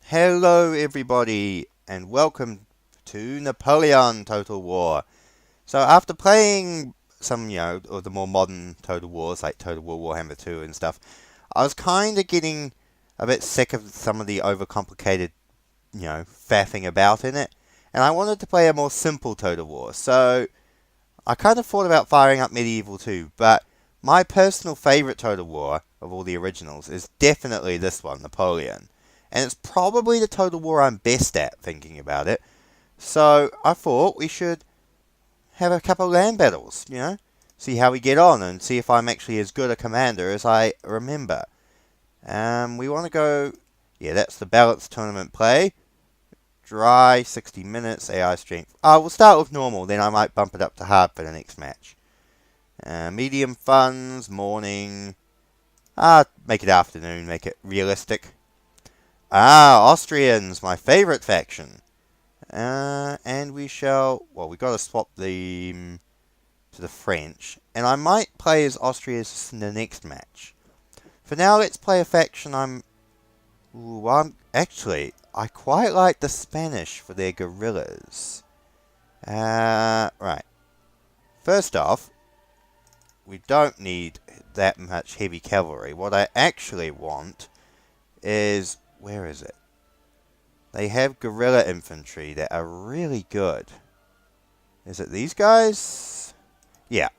Hello everybody and welcome to Napoleon Total War. So after playing some, or the more modern Total Wars like Total War Warhammer 2 and stuff, I was kind of getting a bit sick of some of the overcomplicated, faffing about in it. And I wanted to play a more simple Total War. So I kind of thought about firing up Medieval 2, but my personal favorite Total War of all the originals is definitely this one, Napoleon. And it's probably the Total War I'm best at, thinking about it. So I thought we should have a couple of land battles, see how we get on and see if I'm actually as good a commander as I remember. We want to go, that's the balanced tournament play. Dry, 60 minutes, AI strength. We'll start with normal, then I might bump it up to hard for the next match. Medium funds, morning. Make it afternoon, make it realistic. Austrians, my favourite faction. And we shall... Well, we've got to swap the to the French. And I might play as Austrians in the next match. For now, let's play a faction Actually, I quite like the Spanish for their guerrillas. Right. First off, we don't need that much heavy cavalry. What I actually want is... Where is it? They have guerrilla infantry that are really good. Is it these guys? Yeah.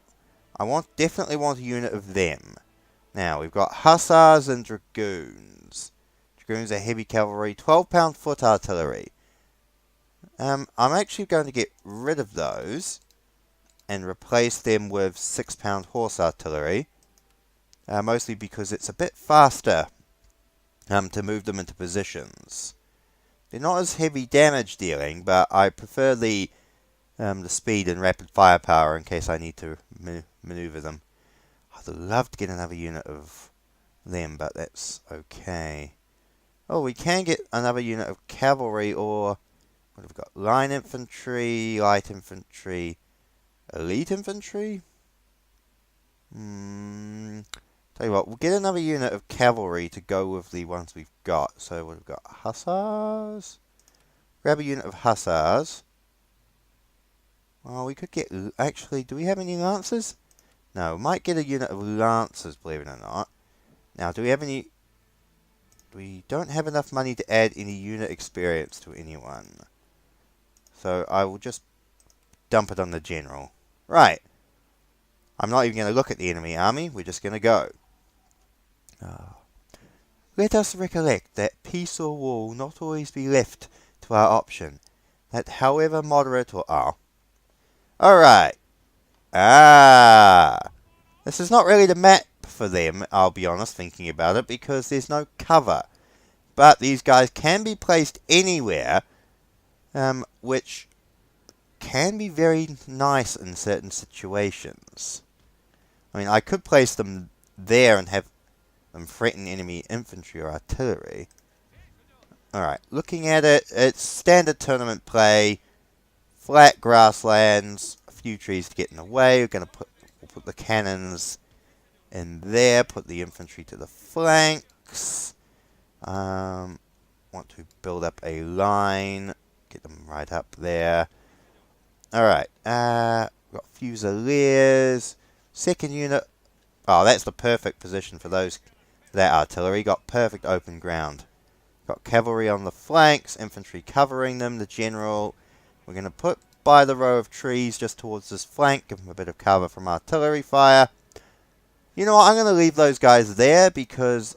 I definitely want a unit of them. Now, we've got hussars and dragoons. Dragoons are heavy cavalry, 12-pound foot artillery. I'm actually going to get rid of those and replace them with 6-pound horse artillery. Mostly because it's a bit faster to move them into positions. They're not as heavy damage dealing, but I prefer the speed and rapid firepower in case I need to maneuver them. I'd love to get another unit of them, but that's okay. Oh, we can get another unit of cavalry, or what have we got? Line infantry, light infantry, elite infantry? Tell you what, we'll get another unit of cavalry to go with the ones we've got. So what have we got? Hussars? Grab a unit of hussars. Well, we could get... Actually, do we have any lancers? No, we might get a unit of lancers, believe it or not. Now, do we have any... We don't have enough money to add any unit experience to anyone. So I will just dump it on the general. Right. I'm not even going to look at the enemy army. We're just going to go. Let us recollect that peace or war will not always be left to our option, that however moderate or... Alright. This is not really the map for them, I'll be honest, thinking about it, because there's no cover. But these guys can be placed anywhere, which can be very nice in certain situations. I mean, I could place them there and have them threaten enemy infantry or artillery. Alright, looking at it, it's standard tournament play, flat grasslands, a few trees to get in the way. We'll put the cannons in there, put the infantry to the flanks. Want to build up a line, get them right up there. Alright, got Fusiliers, second unit. Oh, that's the perfect position for that artillery. Got perfect open ground. Got cavalry on the flanks, infantry covering them, the general. We're going to put by the row of trees just towards this flank, give them a bit of cover from artillery fire. You know what, I'm going to leave those guys there because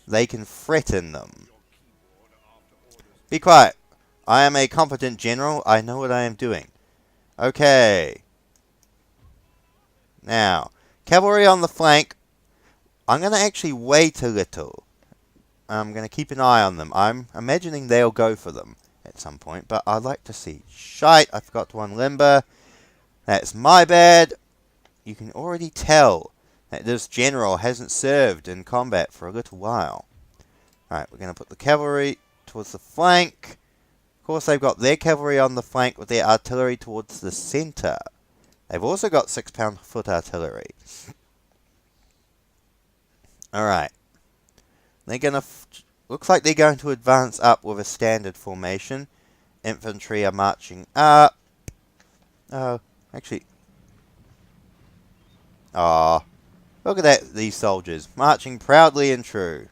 they can threaten them. Be quiet. I am a competent general. I know what I am doing. Okay. Now, cavalry on the flank. I'm going to actually wait a little. I'm going to keep an eye on them. I'm imagining they'll go for them at some point, but I'd like to see. Shite, I forgot to unlimber. That's my bad. You can already tell that this general hasn't served in combat for a little while. Alright, we're going to put the cavalry towards the flank. Of course, they've got their cavalry on the flank with their artillery towards the centre. They've also got 6-pound foot artillery. Alright. They're going to looks like they're going to advance up with a standard formation. Infantry are marching up. Oh, actually. Ah, look at that, these soldiers, marching proudly and true.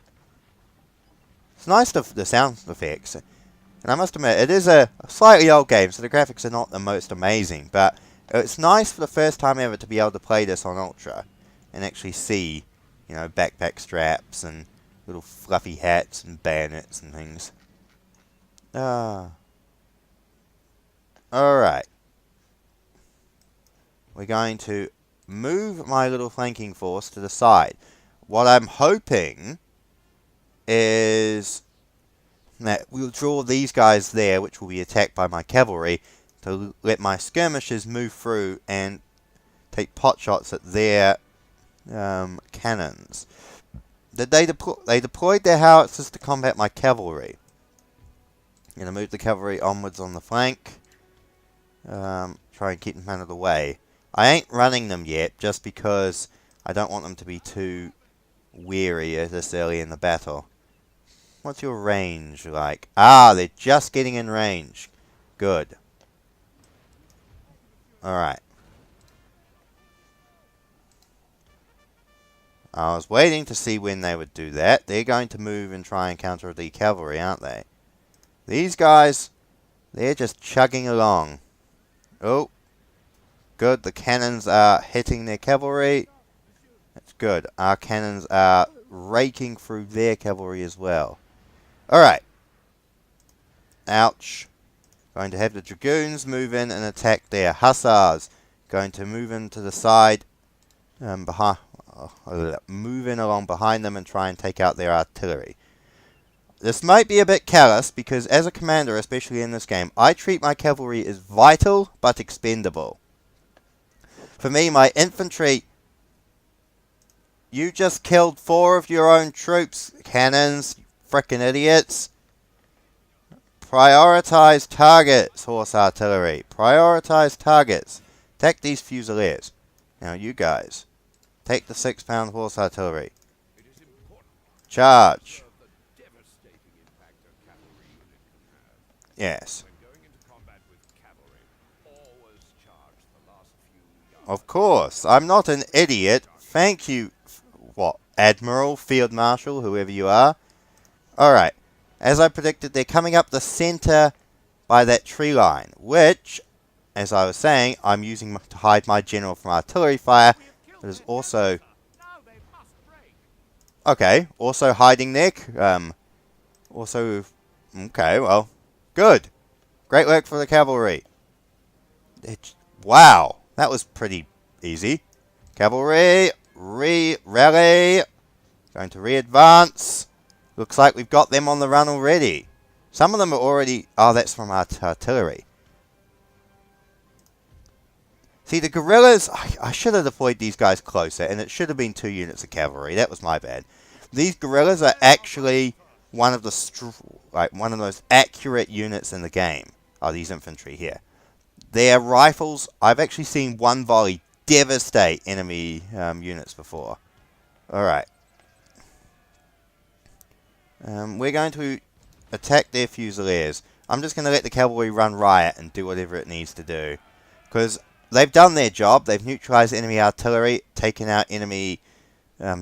It's nice, the sound effects. And I must admit, it is a slightly old game, so the graphics are not the most amazing. But it's nice for the first time ever to be able to play this on Ultra. And actually see, you know, backpack straps and little fluffy hats and bayonets and things. Ah. Alright. We're going to move my little flanking force to the side. What I'm hoping is that we'll draw these guys there, which will be attacked by my cavalry, to let my skirmishers move through and take pot shots at their cannons. They deployed their howitzers to combat my cavalry. I'm going to move the cavalry onwards on the flank. Try and keep them out of the way. I ain't running them yet, just because I don't want them to be too weary this early in the battle. What's your range like? Ah, they're just getting in range. Good. Alright. I was waiting to see when they would do that. They're going to move and try and counter the cavalry, aren't they? These guys, they're just chugging along. Oh. Good, the cannons are hitting their cavalry. That's good. Our cannons are raking through their cavalry as well. Alright. Ouch. Going to have the dragoons move in and attack their hussars. Going to move in to the side. Move in along behind them and try and take out their artillery. This might be a bit callous because as a commander, especially in this game, I treat my cavalry as vital but expendable. For me, my infantry... You just killed 4 of your own troops, cannons, frickin' idiots. Prioritize targets, horse artillery. Prioritize targets. Attack these fusiliers. Now you guys, take the 6-pound horse artillery. Charge. Yes. Of course. I'm not an idiot. Thank you, what, Admiral, Field Marshal, whoever you are. Alright. As I predicted, they're coming up the center by that tree line, which, as I was saying, I'm using to hide my general from artillery fire. But is also... Okay, also hiding there. Also... Okay, well, good. Great work for the cavalry. Wow, that was pretty easy. Cavalry, rally. Going to re-advance. Looks like we've got them on the run already. Some of them are already... Oh, that's from our artillery. See, the guerrillas... I should have deployed these guys closer, and it should have been 2 units of cavalry. That was my bad. These guerrillas are actually one of the one of the most accurate units in the game. Are these infantry here? Their rifles... I've actually seen one volley devastate enemy units before. Alright. We're going to attack their fusiliers. I'm just going to let the cavalry run riot and do whatever it needs to do. Because they've done their job. They've neutralized enemy artillery, taken out enemy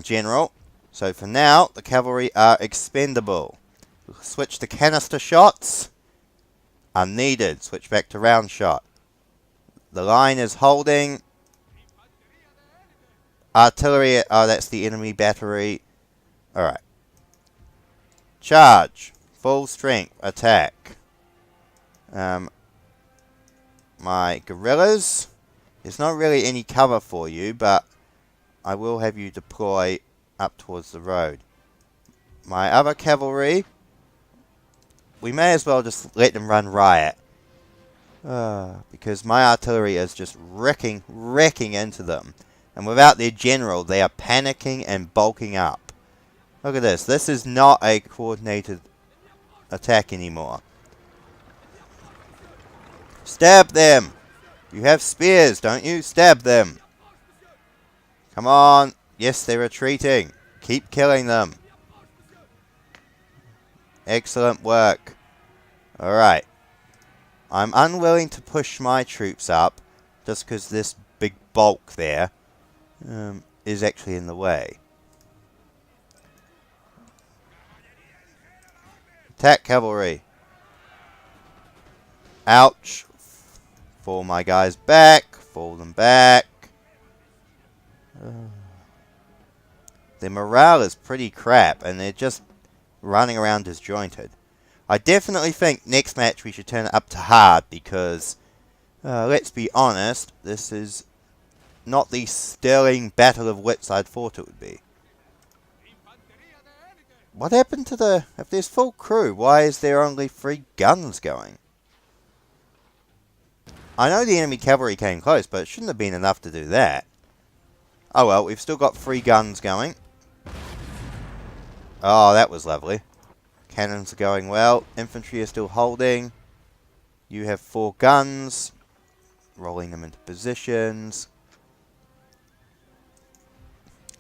general. So for now, the cavalry are expendable. Switch to canister shots. Unneeded. Switch back to round shot. The line is holding. Artillery. Oh, that's the enemy battery. Alright. Charge. Full strength. Attack. My guerrillas. There's not really any cover for you, but I will have you deploy up towards the road. My other cavalry. We may as well just let them run riot. Because my artillery is just wrecking into them. And without their general, they are panicking and bulking up. Look at this. This is not a coordinated attack anymore. Stab them! You have spears, don't you? Stab them! Come on! Yes, they're retreating. Keep killing them. Excellent work. Alright. I'm unwilling to push my troops up just because this big bulk there is actually in the way. Attack cavalry. Ouch. Fall my guys back. Fall them back. Their morale is pretty crap and they're just running around disjointed. I definitely think next match we should turn it up to hard because, let's be honest, this is not the sterling battle of wits I'd thought it would be. What happened to the... If there's full crew, why is there only 3 guns going? I know the enemy cavalry came close, but it shouldn't have been enough to do that. Oh well, we've still got 3 guns going. Oh, that was lovely. Cannons are going well. Infantry are still holding. You have 4 guns. Rolling them into positions.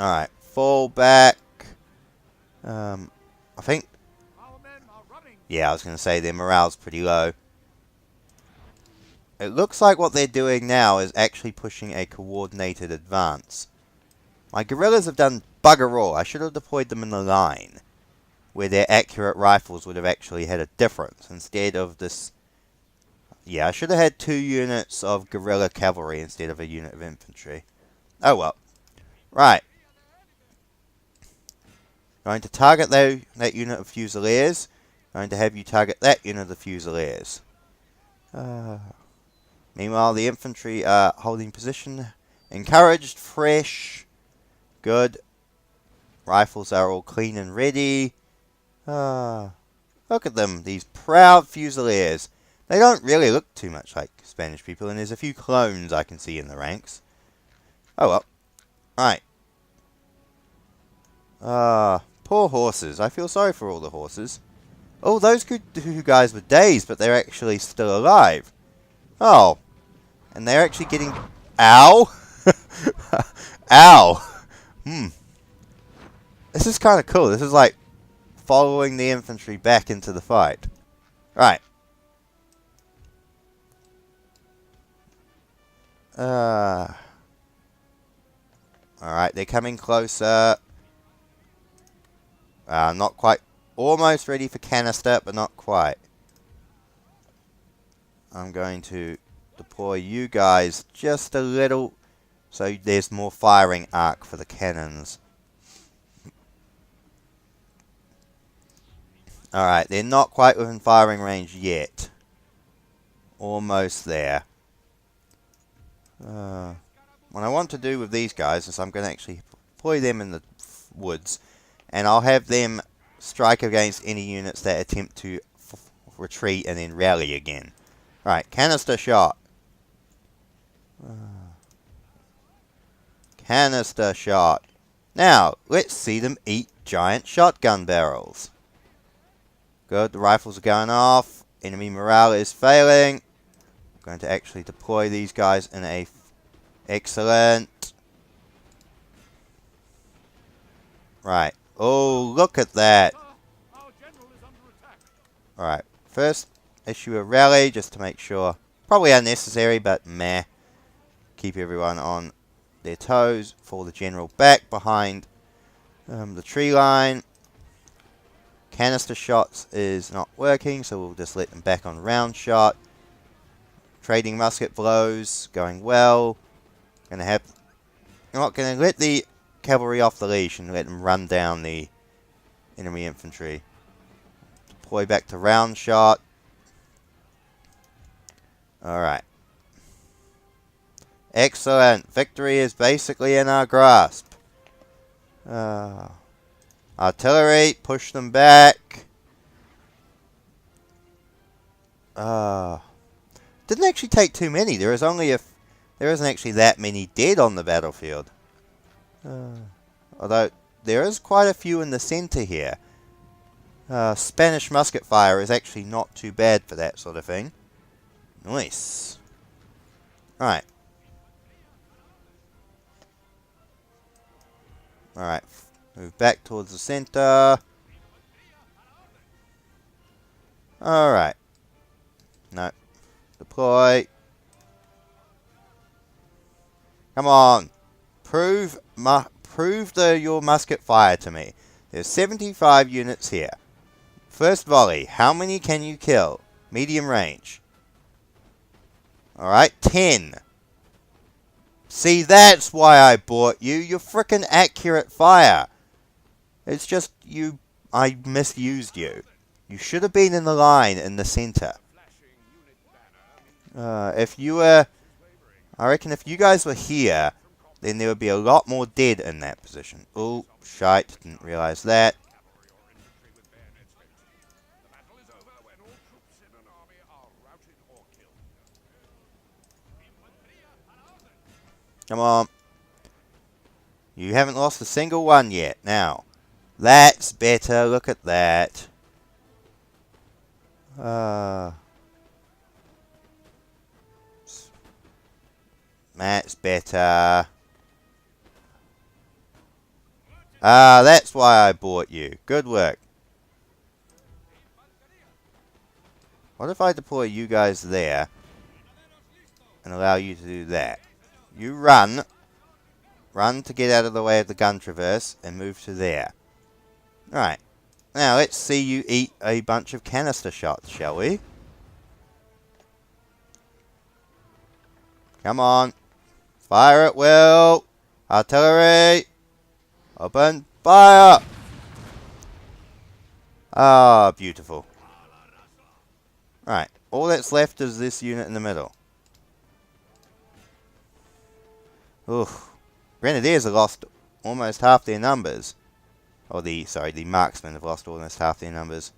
Alright, fall back. I think... Yeah, I was going to say their morale's pretty low. It looks like what they're doing now is actually pushing a coordinated advance. My guerrillas have done bugger all. I should have deployed them in the line, where their accurate rifles would have actually had a difference, instead of this... Yeah, I should have had 2 units of guerrilla cavalry instead of a unit of infantry. Oh well. Right. Going to target that unit of fusiliers. Going to have you target that unit of fusiliers. Meanwhile, the infantry are holding position. Encouraged, fresh. Good. Rifles are all clean and ready. Look at them, these proud fusiliers. They don't really look too much like Spanish people, and there's a few clones I can see in the ranks. Oh well. Right. Poor horses. I feel sorry for all the horses. Oh, those 2 guys were dazed, but they're actually still alive. Oh. And they're actually getting... Ow! Ow! This is kind of cool. This is like following the infantry back into the fight. Right. Alright, they're coming closer. Not quite. Almost ready for canister, but not quite. I'm going to deploy you guys just a little so there's more firing arc for the cannons. Alright, they're not quite within firing range yet. Almost there. What I want to do with these guys is I'm going to actually deploy them in the woods, and I'll have them strike against any units that attempt to retreat and then rally again. Right, canister shot. Canister shot. Now, let's see them eat giant shotgun barrels. Good, the rifles are going off. Enemy morale is failing. I'm going to actually deploy these guys in a... Excellent. Right. Oh, look at that. Alright, first issue a rally just to make sure. Probably unnecessary, but meh. Keep everyone on their toes. Fall the general back behind the tree line. Canister shots is not working, so we'll just let them back on round shot. Trading musket blows going well. I'm not going to let the cavalry off the leash and let them run down the enemy infantry. Deploy back to round shot. Alright. Excellent. Victory is basically in our grasp. Artillery, push them back. Didn't actually take too many. There isn't actually that many dead on the battlefield. Although there is quite a few in the center here. Spanish musket fire is actually not too bad for that sort of thing. Nice. Alright. Alright. Move back towards the center. Alright. No. Deploy. Come on. Prove your musket fire to me. There's 75 units here. First volley. How many can you kill? Medium range. Alright, 10. See, that's why I bought you. You're frickin' accurate fire. It's just I misused you. You should have been in the line in the center. If you were... I reckon if you guys were here, then there would be a lot more dead in that position. Oh, shite. Didn't realize that. Come on. You haven't lost a single one yet. Now, that's better. Look at that. That's better. That's why I bought you. Good work. What if I deploy you guys there and allow you to do that? You run. Run to get out of the way of the gun traverse and move to there. Right. Now let's see you eat a bunch of canister shots, shall we? Come on. Fire at will. Artillery. Open fire. Ah, beautiful. Right. All that's left is this unit in the middle. Oof. Grenadiers have lost almost half their numbers. Or the marksmen have lost almost half their numbers.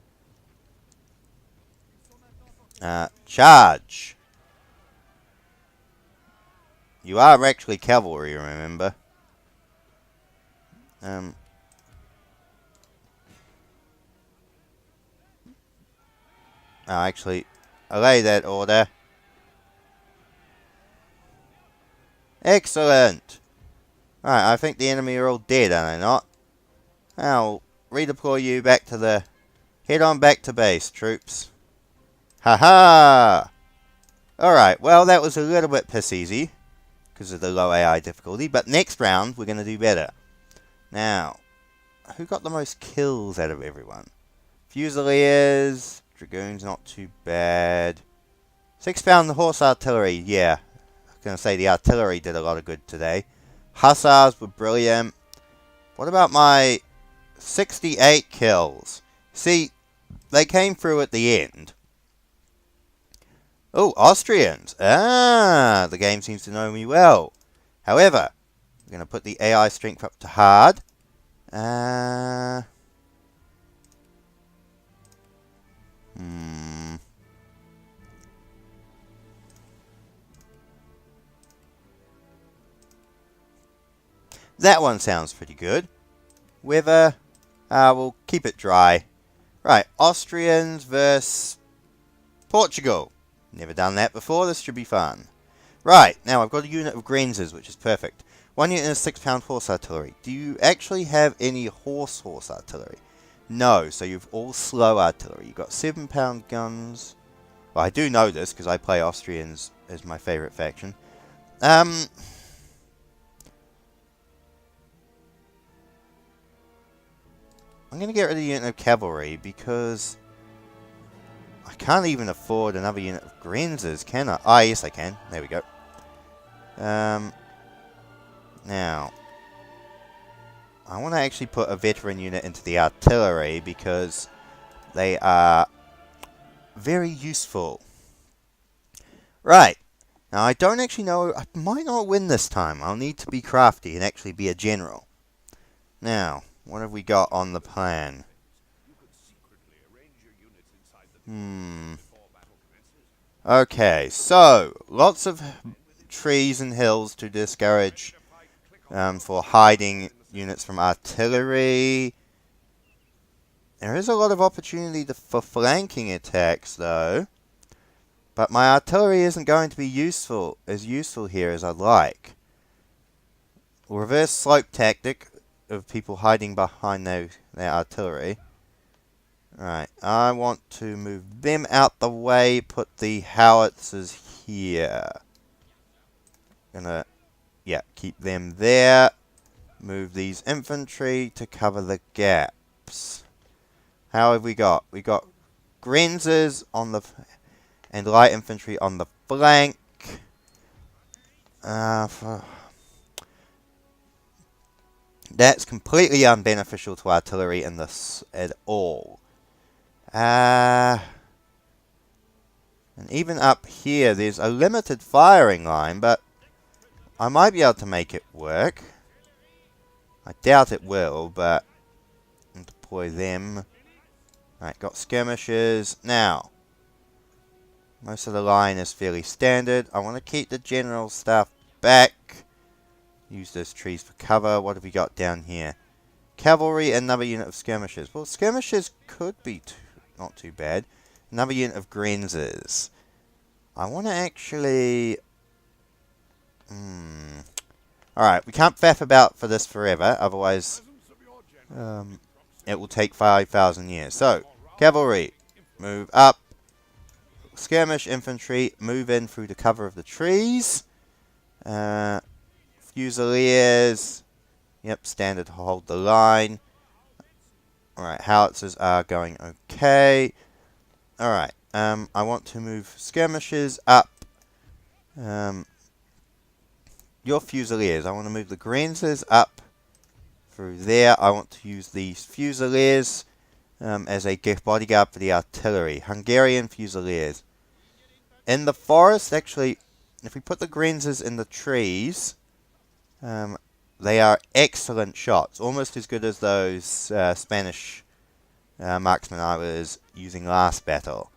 Charge. You are actually cavalry, remember? Oh, actually, allay that order. Excellent! Right, I think the enemy are all dead, are they not? I'll redeploy you back to the... Head on back to base, troops. Ha-ha! Alright, well, that was a little bit piss-easy because of the low AI difficulty, but next round, we're going to do better. Now, who got the most kills out of everyone? Fusiliers, Dragoons, not too bad. 6-pound horse artillery, yeah. I was going to say the artillery did a lot of good today. Hussars were brilliant. What about my 68 kills? See, they came through at the end. Oh, Austrians. Ah, the game seems to know me well. However, we're going to put the AI strength up to hard. That one sounds pretty good. Weather, we'll keep it dry. Right, Austrians versus Portugal. Never done that before, this should be fun. Right, now I've got a unit of Grenzers, which is perfect. One unit is 6-pound horse artillery. Do you actually have any horse artillery? No, so you've all slow artillery. You've got 7-pound guns. Well, I do know this, because I play Austrians as my favourite faction. I'm going to get rid of the unit of cavalry, because I can't even afford another unit of Grenzers, can I? Ah, yes I can. There we go. Now, I want to actually put a veteran unit into the artillery, because they are very useful. Right. Now, I don't actually know... I might not win this time. I'll need to be crafty and actually be a general. Now, what have we got on the plan? Okay, so, lots of trees and hills to discourage for hiding units from artillery. There is a lot of opportunity for flanking attacks, though. But my artillery isn't going to be as useful here as I'd like. Reverse slope tactic of people hiding behind their artillery. Alright, I want to move them out the way, put the howitzers here. Gonna, yeah, keep them there. Move these infantry to cover the gaps. How have we got? We got Grenzers on the and light infantry on the flank. That's completely unbeneficial to artillery in this at all. And even up here, there's a limited firing line, but I might be able to make it work. I doubt it will, but I'll deploy them. Alright, got skirmishers. Now, most of the line is fairly standard. I want to keep the general stuff back. Use those trees for cover. What have we got down here? Cavalry, another unit of skirmishers. Well, skirmishers could be not too bad. Another unit of Grenzers. I want to actually... Alright, we can't faff about for this forever. Otherwise, it will take 5,000 years. So, cavalry, move up. Skirmish infantry, move in through the cover of the trees. Fusiliers, yep, standard hold the line. Alright, howitzers are going okay. Alright, I want to move skirmishers up. Your fusiliers, I want to move the Grenzers up through there. I want to use these fusiliers as a bodyguard for the artillery. Hungarian fusiliers. In the forest, actually, if we put the Grenzers in the trees, they are excellent shots. Almost as good as those Spanish marksmen I was using last battle.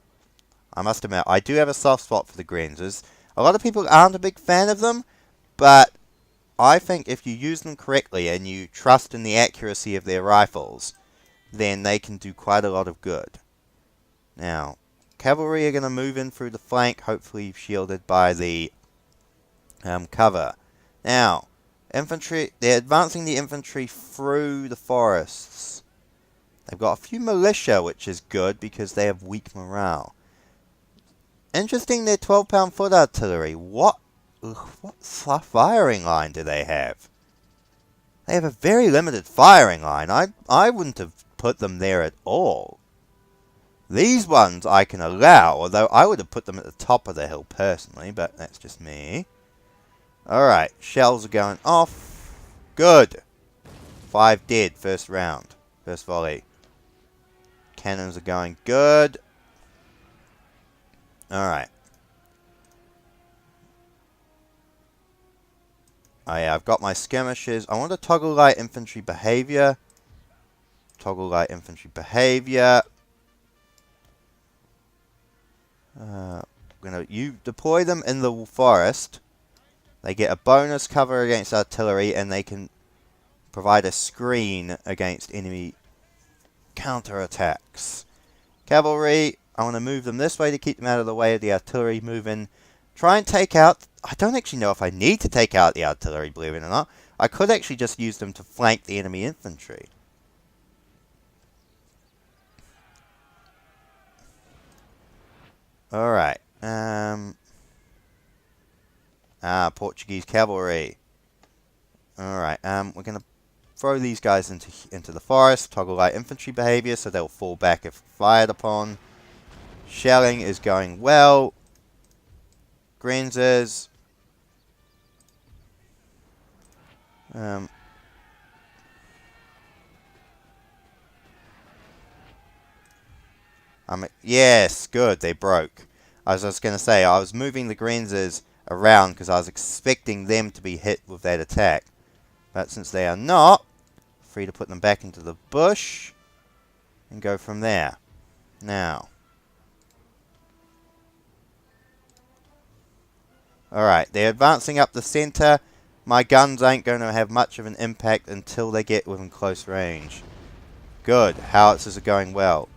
I must admit, I do have a soft spot for the Grenzers. A lot of people aren't a big fan of them, but I think if you use them correctly and you trust in the accuracy of their rifles, then they can do quite a lot of good. Now, cavalry are going to move in through the flank, hopefully shielded by the cover. Now, infantry, they're advancing the infantry through the forests. They've got a few militia, which is good because they have weak morale. Interesting, their 12-pound foot artillery. What firing line do they have? They have a very limited firing line. I wouldn't have put them there at all. These ones I can allow, although I would have put them at the top of the hill personally, but that's just me. Alright, shells are going off. Good. 5 dead, first round. First volley. Cannons are going good. Alright. Oh yeah, I've got my skirmishers. I want to toggle light infantry behavior. Toggle light infantry behavior. You deploy them in the forest. They get a bonus cover against artillery, and they can provide a screen against enemy counterattacks. Cavalry, I want to move them this way to keep them out of the way of the artillery. Move in. Try and take out... I don't actually know if I need to take out the artillery, believe it or not. I could actually just use them to flank the enemy infantry. Alright. Portuguese cavalry. Alright, we're going to throw these guys into the forest. Toggle light infantry behavior so they'll fall back if fired upon. Shelling is going well. Grenzers. Yes, good, they broke. I was just going to say, I was moving the Grenzers around because I was expecting them to be hit with that attack. But since they are not, free to put them back into the bush and go from there. Now. Alright, they're advancing up the center. My guns ain't going to have much of an impact until they get within close range. Good, howitzers are going well.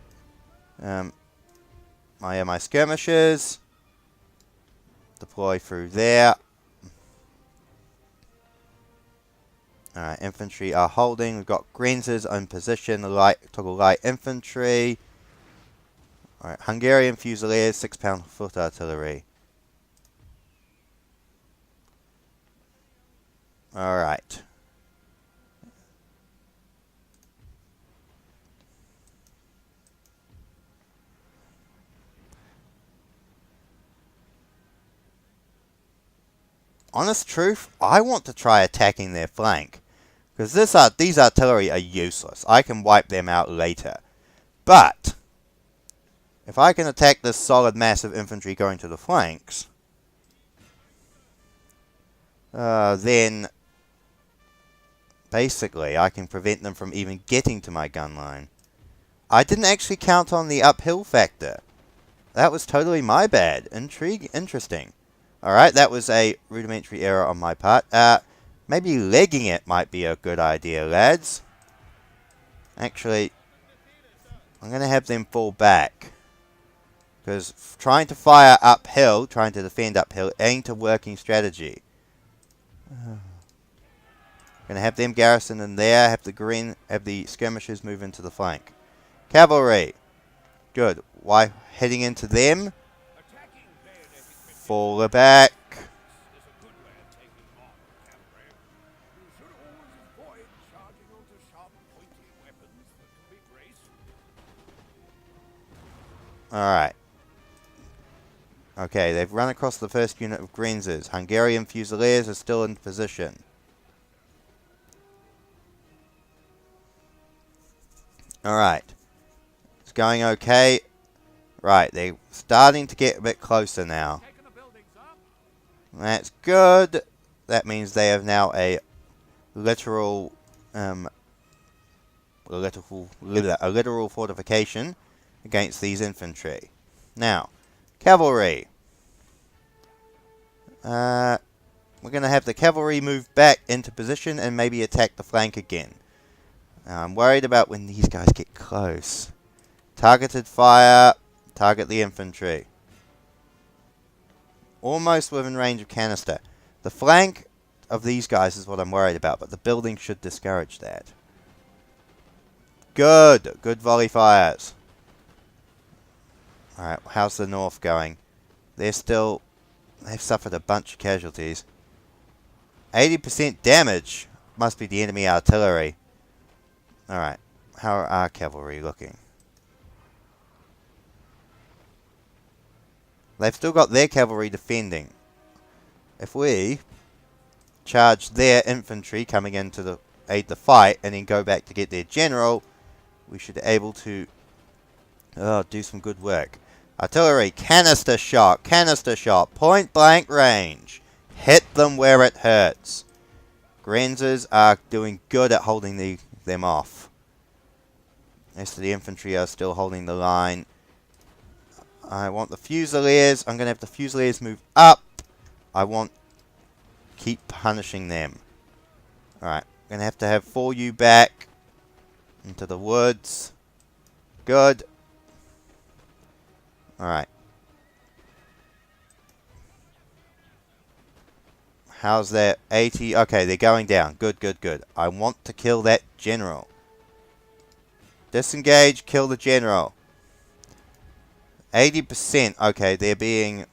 My skirmishers. Deploy through there. Alright, infantry are holding. We've got Grenzers in position. Toggle light infantry. Alright, Hungarian Fusiliers, 6-pound foot artillery. Alright. Honest truth, I want to try attacking their flank. Because these artillery are useless. I can wipe them out later. But if I can attack this solid mass of infantry going to the flanks, then basically I can prevent them from even getting to my gun line. I didn't actually count on the uphill factor. That was totally my bad. Interesting. Alright, that was a rudimentary error on my part. Maybe legging it might be a good idea, lads. Actually, I'm going to have them fall back. Because trying to fire uphill, trying to defend uphill, ain't a working strategy. Going to have them garrison in there, have the skirmishers move into the flank. Cavalry. Good. Why heading into them? Fall back. Alright. Okay, they've run across the first unit of Grenzers. Hungarian Fusiliers are still in position. Alright. It's going okay. Right, they're starting to get a bit closer now. That's good. That means they have now a literal fortification against these infantry. Now, cavalry. We're going to have the cavalry move back into position and maybe attack the flank again. I'm worried about when these guys get close. Targeted fire. Target the infantry. Almost within range of canister. The flank of these guys is what I'm worried about, but the building should discourage that. Good. Good volley fires. Alright, how's the north going? They've suffered a bunch of casualties. 80% damage. Must be the enemy artillery. Alright, how are our cavalry looking? They've still got their cavalry defending. If we charge their infantry coming in to aid the fight and then go back to get their general, we should be able to do some good work. Artillery, canister shot, point blank range. Hit them where it hurts. Grenzers are doing good at holding them off. The rest of the infantry are still holding the line. I want the Fusiliers. I'm going to have the Fusiliers move up. I want keep punishing them. Alright, I'm going to have 4U back into the woods. Good. Alright. How's that? 80. Okay, they're going down. Good, good, good. I want to kill that general. Disengage, kill the general. 80%. Okay, they're being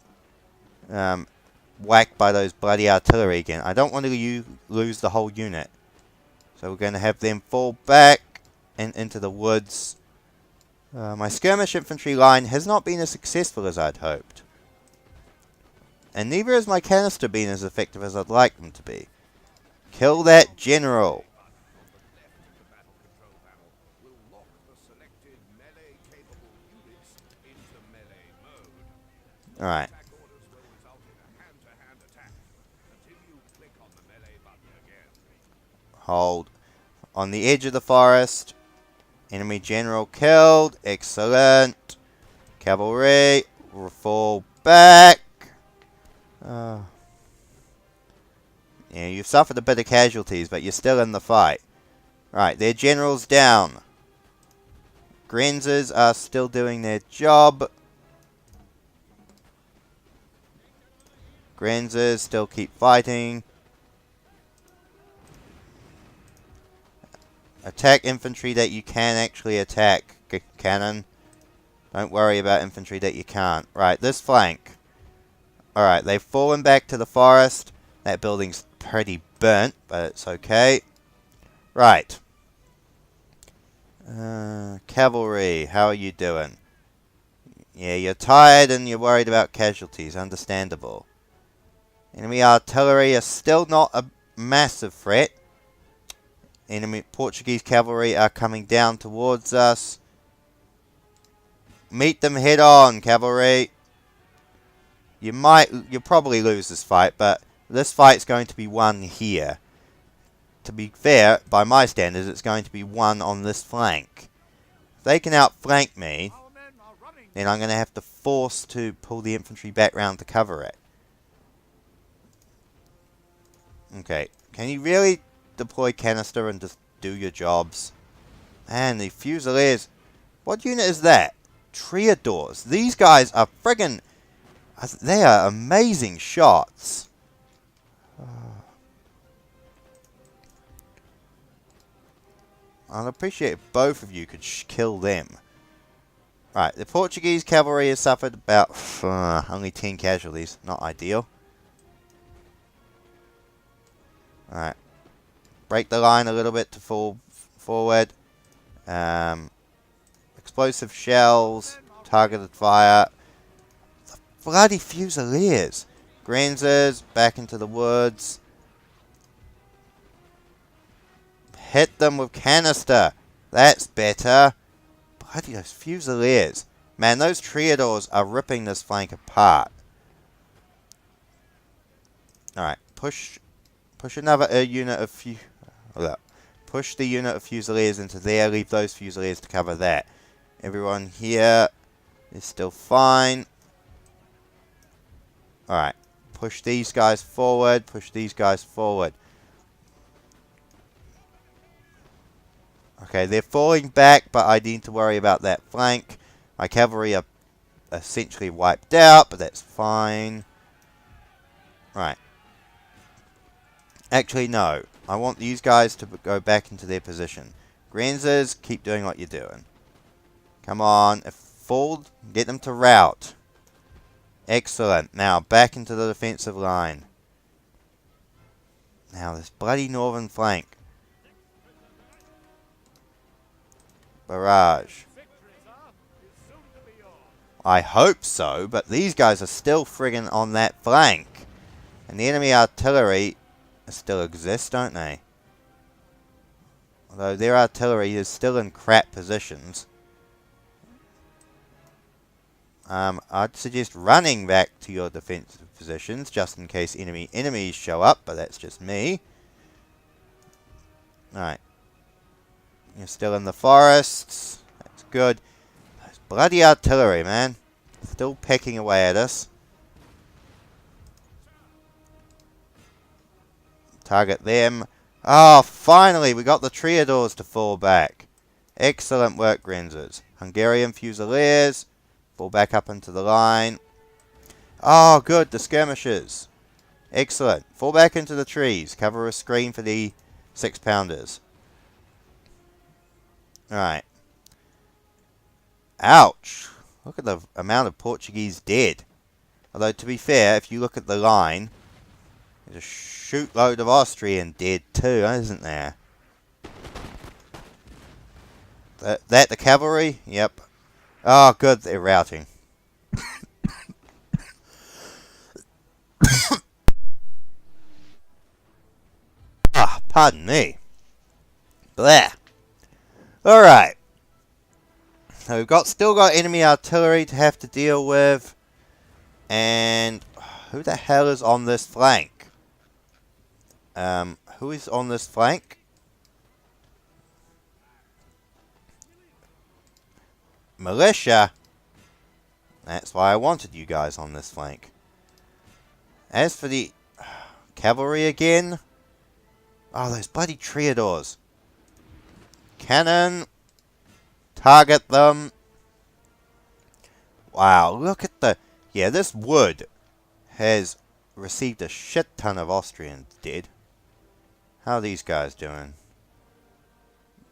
whacked by those bloody artillery again. I don't want to lose the whole unit. So we're going to have them fall back and into the woods. My skirmish infantry line has not been as successful as I'd hoped. And neither has my canister been as effective as I'd like them to be. Kill that general. Alright. Hold. On the edge of the forest. Enemy general killed. Excellent. Cavalry. Fall back. Yeah, you've suffered a bit of casualties, but you're still in the fight. Right, their general's down. Grenzers are still doing their job. Grenzers still keep fighting. Attack infantry that you can actually attack. Cannon. Don't worry about infantry that you can't. Right, this flank. Alright, they've fallen back to the forest. That building's pretty burnt, but it's okay. Right. Cavalry, how are you doing? Yeah, you're tired and you're worried about casualties. Understandable. Enemy artillery are still not a massive threat. Enemy Portuguese cavalry are coming down towards us. Meet them head on, cavalry. You'll probably lose this fight, but this fight's going to be won here. To be fair, by my standards, it's going to be won on this flank. If they can outflank me, then I'm going to have to force to pull the infantry back round to cover it. Okay, can you really deploy canister and just do your jobs? And the Fusiliers, what unit is that? Triadors. These guys are friggin', they are amazing shots. I'd appreciate if both of you could kill them. Right, the Portuguese cavalry has suffered about only 10 casualties. Not ideal. Alright. Break the line a little bit to fall forward. Explosive shells. Targeted fire. The bloody Fusiliers. Grenzers back into the woods. Hit them with canister. That's better. Bloody those Fusiliers. Man, those Triadors are ripping this flank apart. Alright, push another unit of push the unit of Fusiliers into there. Leave those Fusiliers to cover that. Everyone here is still fine. Alright, push these guys forward. Push these guys forward. Okay, they're falling back, but I need to worry about that flank. My cavalry are essentially wiped out, but that's fine. Right. Actually, no. I want these guys to go back into their position. Grenzers, keep doing what you're doing. Come on. If fooled, get them to rout. Excellent. Now, back into the defensive line. Now, this bloody northern flank. Barrage. I hope so, but these guys are still friggin' on that flank. And the enemy artillery still exists, don't they? Although their artillery is still in crap positions. I'd suggest running back to your defensive positions, just in case enemies show up, but that's just me. Alright. You're still in the forests. That's good. Those bloody artillery, man. Still pecking away at us. Target them. Oh, finally, we got the Triadors to fall back. Excellent work, Grenzers. Hungarian Fusiliers. Fall back up into the line. Oh, good, the skirmishers. Excellent. Fall back into the trees. Cover a screen for the 6-pounders. Alright. Ouch. Look at the amount of Portuguese dead. Although, to be fair, if you look at the line, there's a shootload of Austrian dead too, isn't there? That the cavalry? Yep. Oh, good, they're routing. Ah, pardon me. Blah. Alright. So we've still got enemy artillery to have to deal with. And who the hell is on this flank? Who is on this flank? Militia. That's why I wanted you guys on this flank. As for the cavalry again. Oh, those bloody Triadors. Cannon. Target them. Wow, look at the... Yeah, this wood has received a shit ton of Austrians dead. How are these guys doing?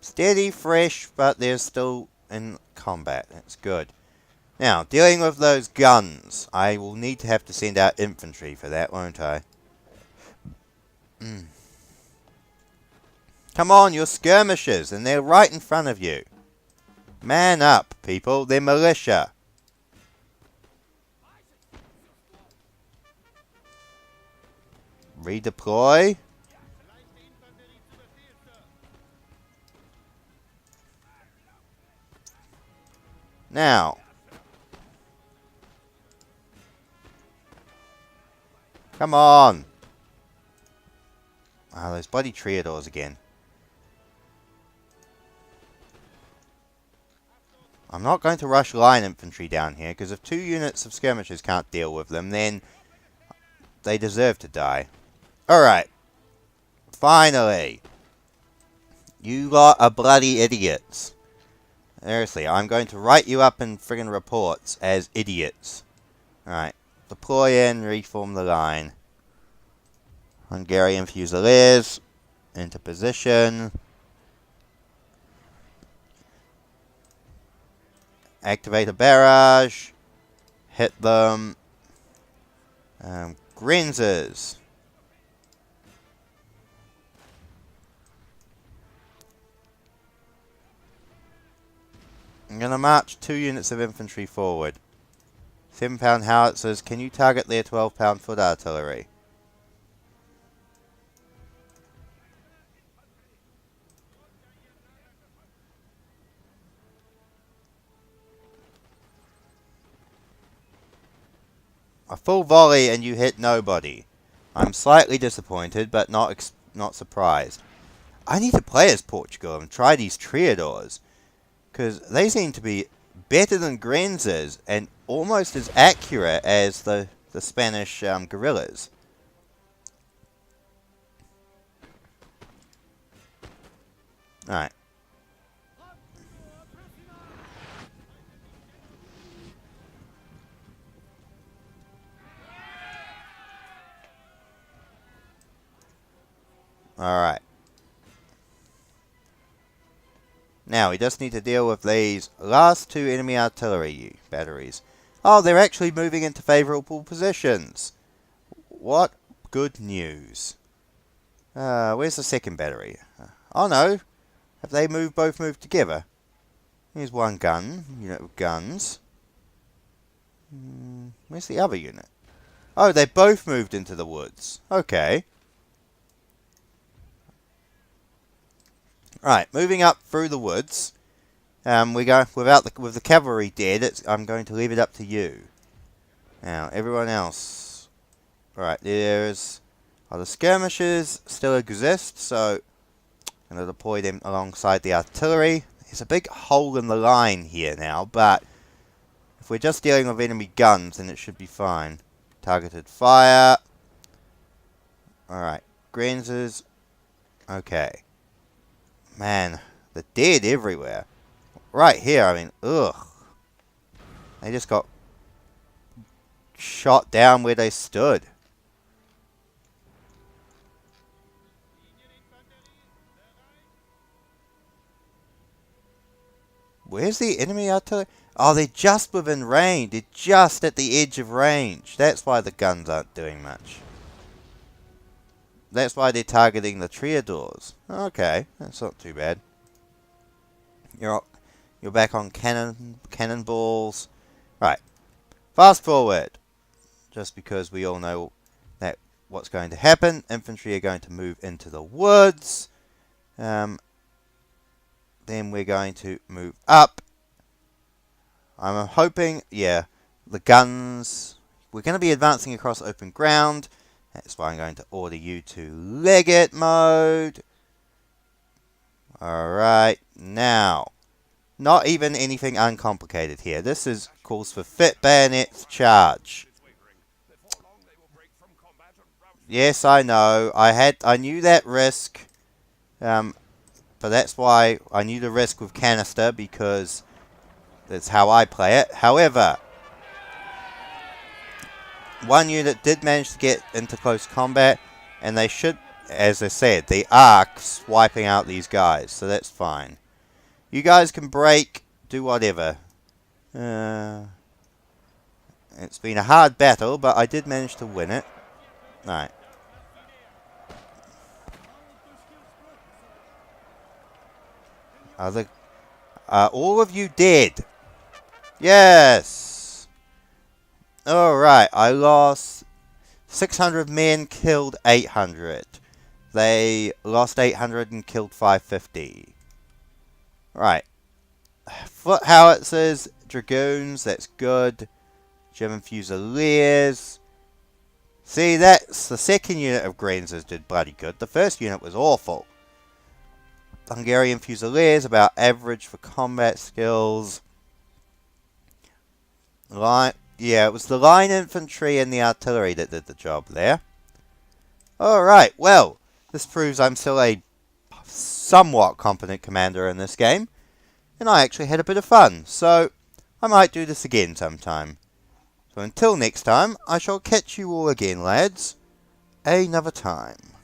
Steady, fresh, but they're still in combat. That's good. Now, dealing with those guns, I will need to have to send out infantry for that, won't I? Come on, you're skirmishers, and they're right in front of you. Man up, people. They're militia. Redeploy. Now. Come on. Ah, those bloody Triadors again. I'm not going to rush line infantry down here, because if 2 units of skirmishers can't deal with them, then they deserve to die. Alright. Finally. You lot are bloody idiots. Seriously, I'm going to write you up in friggin' reports as idiots. Alright. Deploy in, reform the line. Hungarian Fusiliers. Into position. Activate a barrage. Hit them. Grenzers. I'm going to march 2 units of infantry forward. 7-pound howitzers, can you target their 12-pound foot artillery? A full volley and you hit nobody. I'm slightly disappointed, but not surprised. I need to play as Portugal and try these Triadors, because they seem to be better than Grenzers and almost as accurate as the Spanish guerrillas. Alright. Alright. Now, we just need to deal with these last 2 enemy artillery batteries. Oh, they're actually moving into favourable positions. What good news. Where's the second battery? Oh no. Have they both moved together? Here's one unit of guns. Where's the other unit? Oh, they both moved into the woods. Okay. Right, moving up through the woods. We go with the cavalry dead. I'm going to leave it up to you. Now, everyone else. Right, there's the skirmishers still exist, so I'm going to deploy them alongside the artillery. There's a big hole in the line here now, but if we're just dealing with enemy guns, then it should be fine. Targeted fire. Alright, Grenzers. Okay. Man, the dead everywhere. Right here, I mean, ugh. They just got shot down where they stood. Where's the enemy artillery? Oh, they're just within range. They're just at the edge of range. That's why the guns aren't doing much. That's why they're targeting the Triadors. Okay, that's not too bad. You're back on cannonballs. Right. Fast forward. Just because we all know that what's going to happen. Infantry are going to move into the woods. Then we're going to move up. I'm hoping, yeah, the guns. We're going to be advancing across open ground. That's why I'm going to order you to Legate mode. Alright, now. Not even anything uncomplicated here. This is calls for fit bayonets charge. Yes, I know. I knew that risk. But that's why I knew the risk with canister, because that's how I play it. However, one unit did manage to get into close combat, and they should, as I said, they are wiping out these guys, so that's fine. You guys can break, do whatever. It's been a hard battle, but I did manage to win it. Right. Are all of you dead? Yes! Alright, I lost 600 men, killed 800. They lost 800 and killed 550. Right. Foot howitzers, dragoons, that's good. German Fusiliers. See, that's the second unit of Grenzers did bloody good. The first unit was awful. Hungarian Fusiliers, about average for combat skills. Yeah, it was the line infantry and the artillery that did the job there. Alright, well, this proves I'm still a somewhat competent commander in this game. And I actually had a bit of fun, so I might do this again sometime. So until next time, I shall catch you all again, lads. Another time.